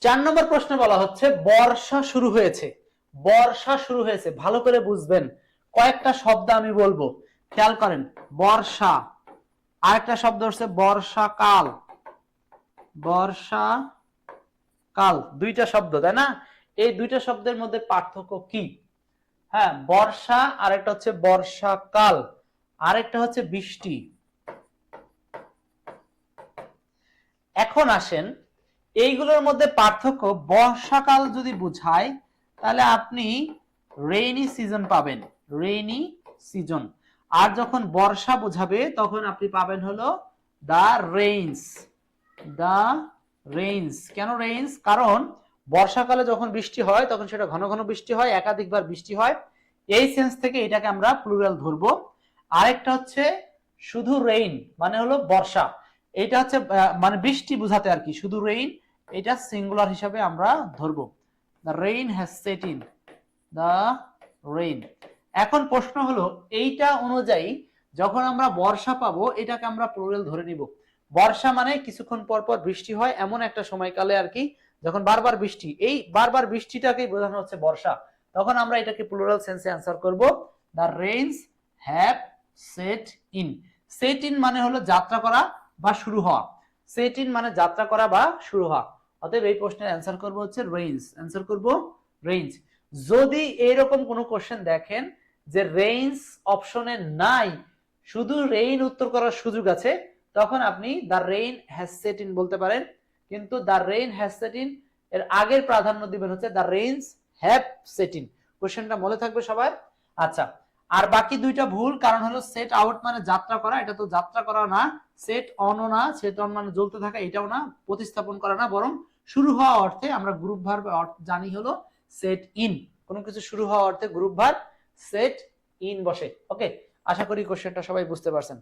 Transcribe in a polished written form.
4 নম্বর প্রশ্ন বলা হচ্ছে বর্ষা শুরু হয়েছে। বর্ষা শুরু হয়েছে, ভালো করে বুঝবেন। কয়েকটা শব্দ আমি বলবো, খেয়াল করেন। বর্ষা, আরেকটা শব্দ হচ্ছে বর্ষাকাল। বর্ষাকাল, দুইটা শব্দ, তাই না? এই দুইটা শব্দের মধ্যে পার্থক্য কি? হ্যাঁ, বর্ষা আরেকটা হচ্ছে বর্ষাকাল, আরেকটা হচ্ছে বৃষ্টি। এখন আসেন, এইগুলোর মধ্যে পার্থক্য। বর্ষাকাল যদি বুঝায় তাহলে আপনি রেইনি সিজন পাবেন, রেইনি সিজন। আর যখন বর্ষা বোঝাবে তখন আপনি পাবেন হলো দা রেইনস, দা রেইনস। কেন রেইনস? কারণ বর্ষাকালে যখন বৃষ্টি হয় তখন সেটা ঘন ঘন বৃষ্টি হয়, একাধিকবার বৃষ্টি হয়। এই সেন্স থেকে এটাকে আমরা প্লুরাল ধরবো। আরেকটা হচ্ছে শুধু রেইন মানে হলো বর্ষা, এটা হচ্ছে মানে বৃষ্টি বোঝাতে আর কি, শুধু রেইন, এটা সিঙ্গুলার হিসাবে আমরা ধরবো। The rain has set in, the rain. এখন প্রশ্ন হলো এইটা অনুযায়ী যখন আমরা বর্ষা পাবো এটাকে আমরা প্লুরাল ধরে নিব। বর্ষা মানে কিছুক্ষণ পর পর বৃষ্টি হয় এমন একটা সময়কালে আর কি, যখন বারবার বৃষ্টি, এই বারবার বৃষ্টিটাকেই বোঝানো হচ্ছে বর্ষা। তখন আমরা এটাকে প্লুরাল সেন্সে অ্যান্সার করব, the rains have set in. Set in মানে হলো যাত্রা করা বা শুরু হওয়া। সেট ইন মানে যাত্রা করা বা শুরু হওয়া। অতএব এই প্রশ্নের অ্যান্সার করব হচ্ছে রেইনস, অ্যান্সার করব রেইনস। যদি এরকম কোনো কোশ্চেন দেখেন যে রেইনস অপশনে নাই, শুধু রেইন উত্তর করার সুযোগ আছে, তখন আপনি the rain has set in বলতে পারেন। কিন্তু the rain has set in এর আগের প্রাধান্য দিবেন হচ্ছে the rains have set in. কোশ্চেনটা মনে থাকবে সবার? আচ্ছা, আর বাকি দুইটা ভুল, কারণ হলো সেট আউট মানে যাত্রা করা, এটা তো যাত্রা করা না। সেট অনও না, সেট অন মানে জ্বলতে থাকা, এটাও না। প্রতিস্থাপন করা না, বরং শুরু হওয়া অর্থে আমরা গ্রুপ ভার্ব জানি হলো সেট ইন। কোনো কিছু শুরু হওয়া অর্থে গ্রুপ ভার্ব সেট ইন বসে। ওকে, আশা করি কোশ্চেনটা সবাই বুঝতে পারছেন।